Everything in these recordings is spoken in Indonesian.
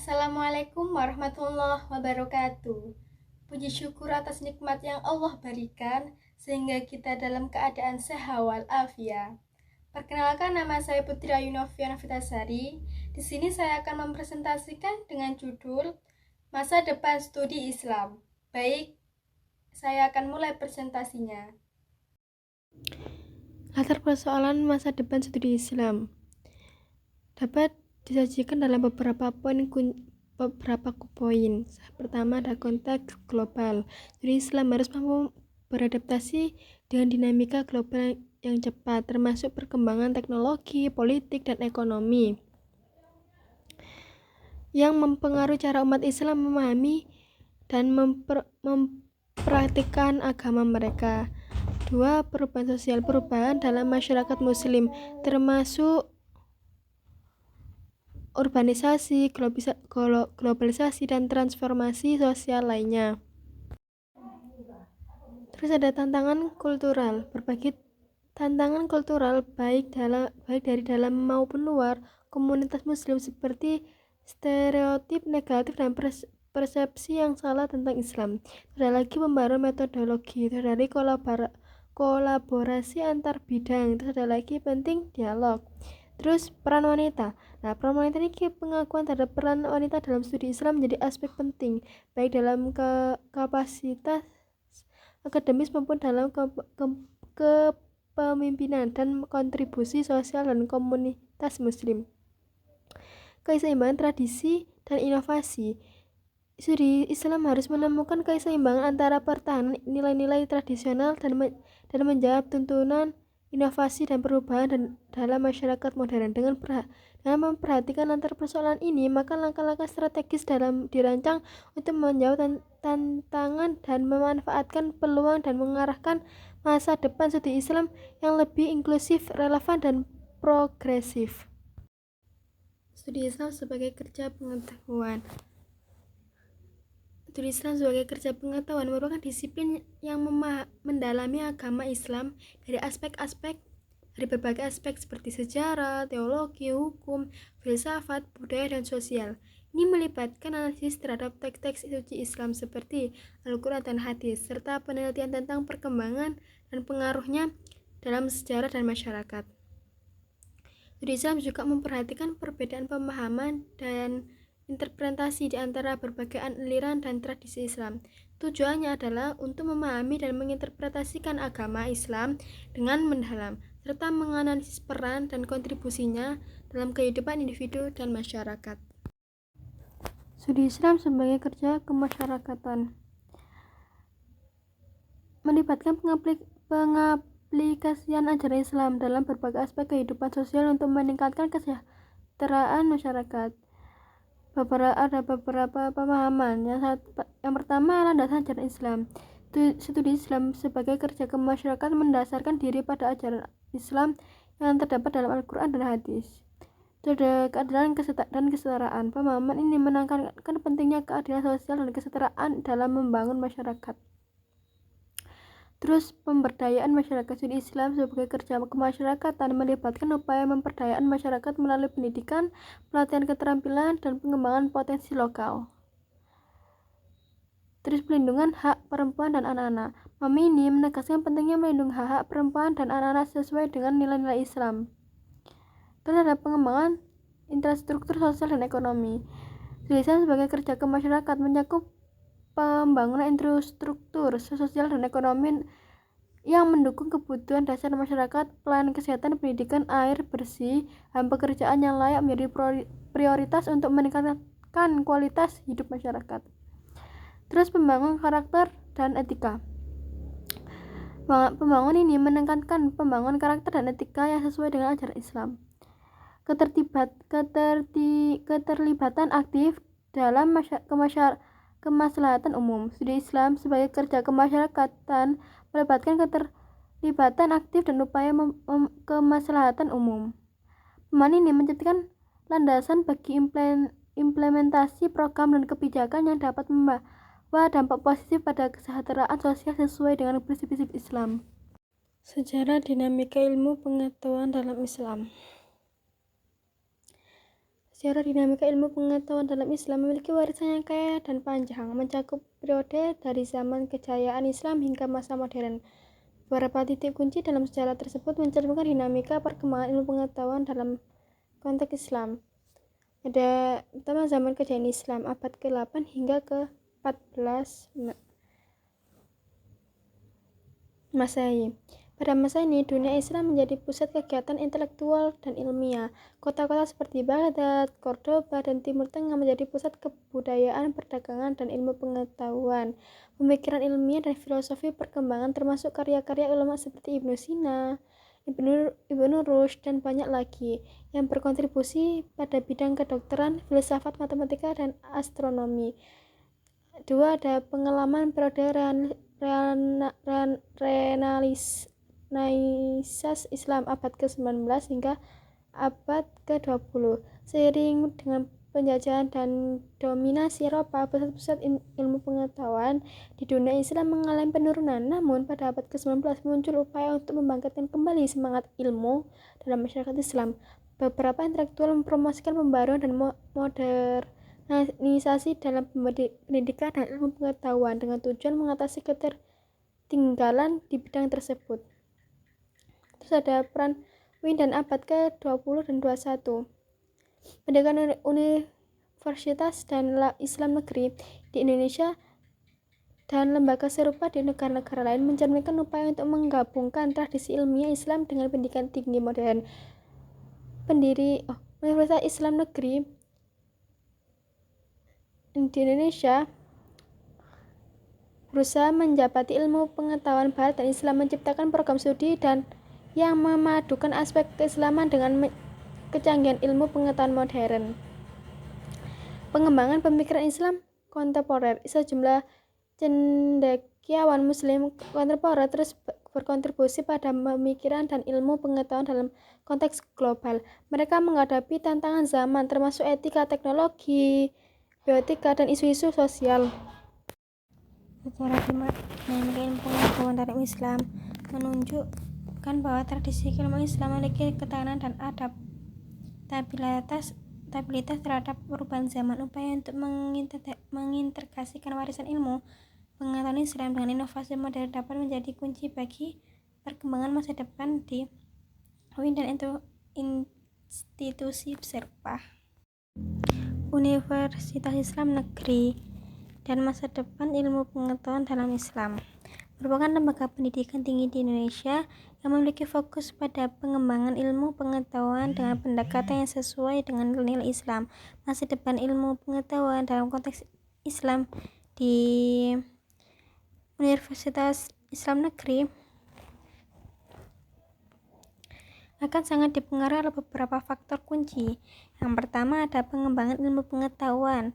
Assalamualaikum warahmatullahi wabarakatuh. Puji syukur atas nikmat yang Allah berikan sehingga kita dalam keadaan sehat walafiat. Perkenalkan, nama saya Putri Ayu Noviana Vitasari. Di sini saya akan mempresentasikan dengan judul Masa Depan Studi Islam. Baik, saya akan mulai presentasinya. Latar persoalan masa depan studi Islam dapat disajikan dalam beberapa poin. Pertama, ada konteks global. Studi Islam harus mampu beradaptasi dengan dinamika global yang cepat, termasuk perkembangan teknologi, politik, dan ekonomi yang mempengaruhi cara umat Islam memahami dan mempraktikkan agama mereka. 2. Perubahan sosial. Perubahan dalam masyarakat muslim termasuk urbanisasi, globalisasi, dan transformasi sosial lainnya. Terus ada tantangan kultural. Berbagai tantangan kultural baik dari dalam maupun luar komunitas muslim seperti stereotip negatif dan persepsi yang salah tentang Islam. Ada lagi pembaruan metodologi, dari kolaborasi antar bidang. Terus ada lagi penting dialog. Terus peran wanita. Nah, peran wanita ini pengakuan terhadap peran wanita dalam studi Islam menjadi aspek penting, baik dalam kapasitas akademis maupun dalam kepemimpinan dan kontribusi sosial dan komunitas muslim. Keseimbangan tradisi dan inovasi. Studi Islam harus menemukan keseimbangan antara pertahanan nilai-nilai tradisional dan menjawab tuntunan inovasi dan perubahan dalam masyarakat modern. Dengan memperhatikan antar persoalan ini, maka langkah-langkah strategis dirancang untuk menjawab tantangan dan memanfaatkan peluang dan mengarahkan masa depan studi Islam yang lebih inklusif, relevan, dan progresif. Studi Islam sebagai kerja pengetahuan. Studi Islam sebagai kerja pengetahuan merupakan disiplin yang mendalami agama Islam dari berbagai aspek seperti sejarah, teologi, hukum, filsafat, budaya, dan sosial. Ini melibatkan analisis terhadap teks-teks suci Islam seperti Al-Quran dan hadis, serta penelitian tentang perkembangan dan pengaruhnya dalam sejarah dan masyarakat. Studi Islam juga memperhatikan perbedaan pemahaman dan interpretasi di antara berbagai aliran dan tradisi Islam. Tujuannya adalah untuk memahami dan menginterpretasikan agama Islam dengan mendalam, serta menganalisis peran dan kontribusinya dalam kehidupan individu dan masyarakat. Studi Islam sebagai kerja kemasyarakatan melibatkan pengaplikasian ajaran Islam dalam berbagai aspek kehidupan sosial untuk meningkatkan kesejahteraan masyarakat. Ada beberapa pemahaman. Yang pertama adalah dasar ajaran Islam. Studi Islam sebagai kerja kemasyarakatan mendasarkan diri pada ajaran Islam yang terdapat dalam Al-Quran dan hadis. Ada keadilan dan kesetaraan. Pemahaman ini menekankan pentingnya keadilan sosial dan kesetaraan dalam membangun masyarakat. Terus pemberdayaan masyarakat. Studi Islam sebagai kerja kemasyarakatan melibatkan upaya pemberdayaan masyarakat melalui pendidikan, pelatihan keterampilan, dan pengembangan potensi lokal. Terus pelindungan hak perempuan dan anak-anak. Ini menegaskan pentingnya melindungi hak perempuan dan anak-anak sesuai dengan nilai-nilai Islam. Terus ada pengembangan infrastruktur sosial dan ekonomi. Studi Islam sebagai kerja kemasyarakatan mencakup pembangunan infrastruktur sosial dan ekonomi yang mendukung kebutuhan dasar masyarakat, pelayanan kesehatan, pendidikan, air bersih, dan pekerjaan yang layak menjadi prioritas untuk meningkatkan kualitas hidup masyarakat. Terus pembangunan karakter dan etika. Pembangunan ini menekankan pembangunan karakter dan etika yang sesuai dengan ajaran Islam. Keterlibatan aktif dalam kemaslahatan umum. Studi Islam sebagai kerja kemasyarakatan melibatkan keterlibatan aktif dan upaya kemaslahatan umum. Pemahaman ini menjadikan landasan bagi implementasi program dan kebijakan yang dapat membawa dampak positif pada kesejahteraan sosial sesuai dengan prinsip-prinsip Islam. Sejarah dinamika ilmu pengetahuan dalam Islam. Secara dinamika ilmu pengetahuan dalam Islam memiliki warisan yang kaya dan panjang, mencakup periode dari zaman kejayaan Islam hingga masa modern. Beberapa titik kunci dalam sejarah tersebut mencerminkan dinamika perkembangan ilmu pengetahuan dalam konteks Islam. Ada pertama zaman kejayaan Islam abad ke-8 hingga ke-14 Masehi. Pada masa ini, dunia Islam menjadi pusat kegiatan intelektual dan ilmiah. Kota-kota seperti Baghdad, Cordoba, dan Timur Tengah menjadi pusat kebudayaan, perdagangan, dan ilmu pengetahuan. Pemikiran ilmiah dan filosofi perkembangan termasuk karya-karya ulama seperti Ibnu Sina, Ibnu Rushd, dan banyak lagi yang berkontribusi pada bidang kedokteran, filsafat, matematika, dan astronomi. Dua, ada pengalaman periode Renaissance Islam abad ke-19 hingga abad ke-20. Seiring dengan penjajahan dan dominasi Eropa, pusat-pusat ilmu pengetahuan di dunia Islam mengalami penurunan. Namun, pada abad ke-19 muncul upaya untuk membangkitkan kembali semangat ilmu dalam masyarakat Islam. Beberapa intelektual mempromosikan pembaruan dan modernisasi dalam pendidikan dan ilmu pengetahuan dengan tujuan mengatasi ketertinggalan di bidang tersebut. Terus ada peran UIN dan abad ke-20 dan 21. Pendidikan universitas dan Islam negeri di Indonesia dan lembaga serupa di negara-negara lain mencerminkan upaya untuk menggabungkan tradisi ilmiah Islam dengan pendidikan tinggi modern. Pendiri Universitas Islam Negeri di Indonesia berusaha menjabati ilmu pengetahuan Barat dan Islam, menciptakan program studi dan yang memadukan aspek keislaman dengan kecanggihan ilmu pengetahuan modern. Pengembangan pemikiran Islam kontemporer. Sejumlah cendekiawan Muslim kontemporer terus berkontribusi pada pemikiran dan ilmu pengetahuan dalam konteks global. Mereka menghadapi tantangan zaman termasuk etika, teknologi, bioetika, dan isu-isu sosial. Secara dinamika ilmu pengetahuan dalam Islam menunjukkan bahwa tradisi keilmuan Islam memiliki ketahanan dan adaptabilitas terhadap perubahan zaman. Upaya untuk mengintegrasikan warisan ilmu pengetahuan Islam dengan inovasi modern dapat menjadi kunci bagi perkembangan masa depan di UIN dan institusi serupa. Universitas Islam Negeri dan masa depan ilmu pengetahuan dalam Islam merupakan lembaga pendidikan tinggi di Indonesia yang memiliki fokus pada pengembangan ilmu pengetahuan dengan pendekatan yang sesuai dengan nilai Islam. Masa depan ilmu pengetahuan dalam konteks Islam di Universitas Islam Negeri akan sangat dipengaruhi oleh beberapa faktor kunci. Yang pertama ada pengembangan ilmu pengetahuan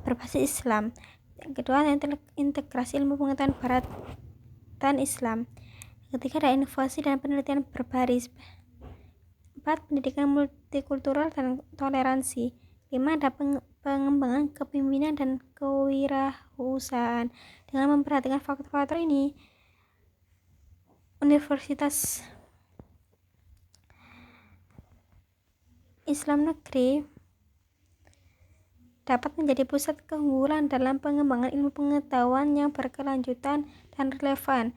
berbasis Islam. Yang kedua ada integrasi ilmu pengetahuan Barat dan Islam. Yang ketiga ada inovasi dan penelitian berbaris. 4. Pendidikan multikultural dan toleransi. 5. Ada pengembangan kepemimpinan dan kewirausahaan. Dengan memperhatikan faktor-faktor ini, Universitas Islam Negeri dapat menjadi pusat keunggulan dalam pengembangan ilmu pengetahuan yang berkelanjutan dan relevan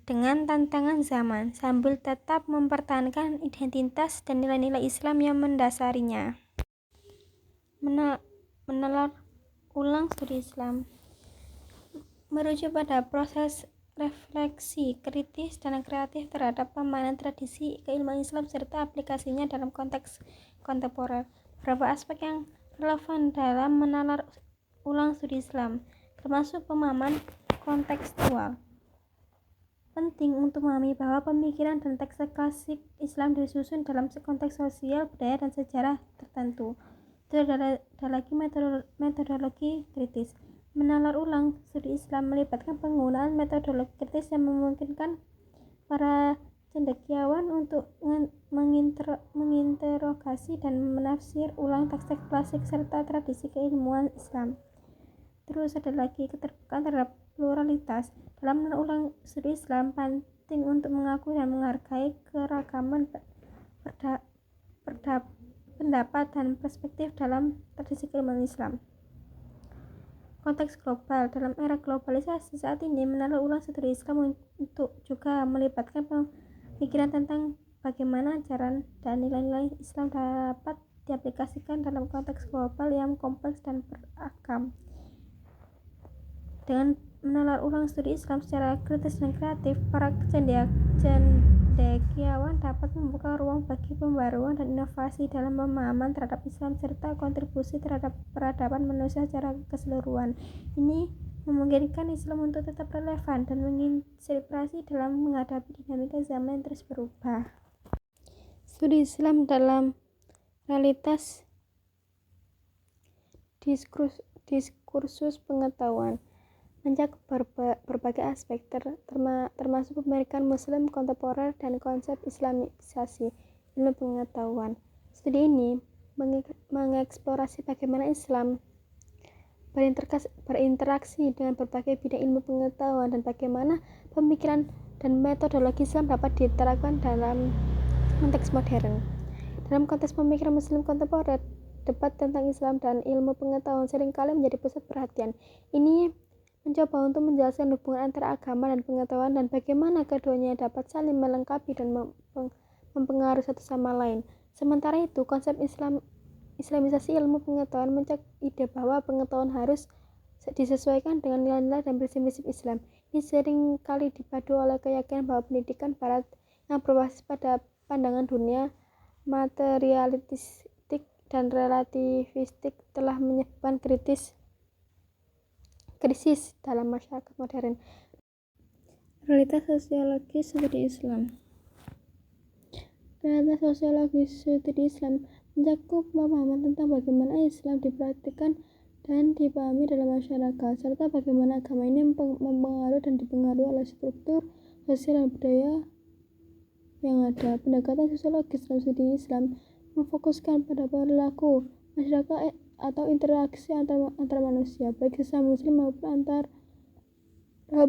dengan tantangan zaman, sambil tetap mempertahankan identitas dan nilai-nilai Islam yang mendasarinya. Menalar ulang studi Islam merujuk pada proses refleksi kritis dan kreatif terhadap pemahaman tradisi keilmuan Islam serta aplikasinya dalam konteks kontemporer. Beberapa aspek yang relevan dalam menalar ulang studi Islam termasuk pemahaman kontekstual. Penting untuk memahami bahwa pemikiran dan teks klasik Islam disusun dalam konteks sosial, budaya, dan sejarah tertentu. Itu ada lagi metodologi kritis. Menalar ulang studi Islam melibatkan penggunaan metodologi kritis yang memungkinkan para cendekiawan untuk menginterogasi dan menafsir ulang teks-teks klasik serta tradisi keilmuan Islam. Terus ada lagi keterbukaan terhadap pluralitas. Dalam menalar ulang studi Islam penting untuk mengakui dan menghargai keragaman pendapat dan perspektif dalam tradisi keilmuan Islam. Konteks global. Dalam era globalisasi saat ini, menelaah ulang studi Islam untuk juga melibatkan pemikiran tentang bagaimana ajaran dan nilai-nilai Islam dapat diaplikasikan dalam konteks global yang kompleks dan beragam. Dengan menelaah ulang studi Islam secara kritis dan kreatif, para cendekiawan dapat membuka ruang bagi pembaruan dan inovasi dalam pemahaman terhadap Islam serta kontribusi terhadap peradaban manusia secara keseluruhan. Ini memungkinkan Islam untuk tetap relevan dan menginspirasi dalam menghadapi dinamika zaman yang terus berubah. Studi Islam dalam realitas diskursus pengetahuan mencakup berbagai aspek termasuk pemikiran Muslim kontemporer dan konsep Islamisasi ilmu pengetahuan. Studi ini mengeksplorasi bagaimana Islam berinteraksi dengan berbagai bidang ilmu pengetahuan dan bagaimana pemikiran dan metodologi Islam dapat diterapkan dalam konteks modern. Dalam konteks pemikiran Muslim kontemporer, debat tentang Islam dan ilmu pengetahuan seringkali menjadi pusat perhatian. Ini mencoba untuk menjelaskan hubungan antara agama dan pengetahuan dan bagaimana keduanya dapat saling melengkapi dan mempengaruhi satu sama lain. Sementara itu, konsep Islamisasi ilmu pengetahuan mencakup ide bahwa pengetahuan harus disesuaikan dengan nilai-nilai dan prinsip-prinsip Islam. Ini sering kali dipadu oleh keyakinan bahwa pendidikan Barat yang berbasis pada pandangan dunia materialistik dan relativistik telah menyebabkan krisis dalam masyarakat modern. Realitas sosiologis studi Islam. Realitas sosiologis studi Islam mencakup pemahaman tentang bagaimana Islam dipraktikkan dan dipahami dalam masyarakat, serta bagaimana agama ini mempengaruhi dan dipengaruhi oleh struktur sosial dan budaya yang ada. Pendekatan sosiologis dalam studi Islam memfokuskan pada perilaku masyarakat atau interaksi antar manusia, baik sesama muslim maupun antara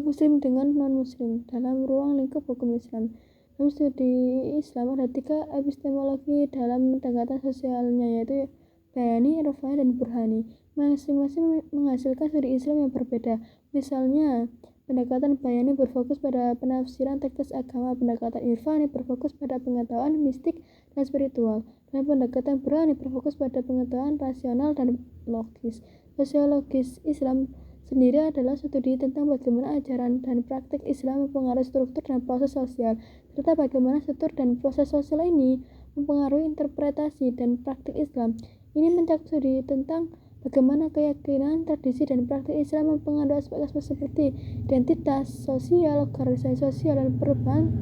muslim dengan non-muslim dalam ruang lingkup hukum Islam. Dalam studi Islam ada 3 epistemologi dalam pendekatan sosialnya, yaitu bayani, irfani, dan burhani. Masing-masing menghasilkan studi Islam yang berbeda. Misalnya, pendekatan bayani berfokus pada penafsiran teks agama, pendekatan irfani berfokus pada pengetahuan mistik dan spiritual, dan pendekatan burhani berfokus pada pengetahuan rasional dan logis. Sosiologis Islam sendiri adalah studi tentang bagaimana ajaran dan praktik Islam mempengaruhi struktur dan proses sosial, serta bagaimana struktur dan proses sosial ini mempengaruhi interpretasi dan praktik Islam. Ini mencakup studi tentang bagaimana keyakinan, tradisi, dan praktik Islam mempengaruhi aspek-aspek seperti identitas sosial, organisasi sosial, dan perubahan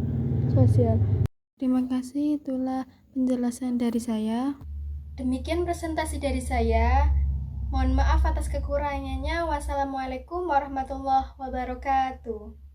sosial. Terima kasih, itulah penjelasan dari saya. Demikian presentasi dari saya. Mohon maaf atas kekurangannya. Wassalamualaikum warahmatullahi wabarakatuh.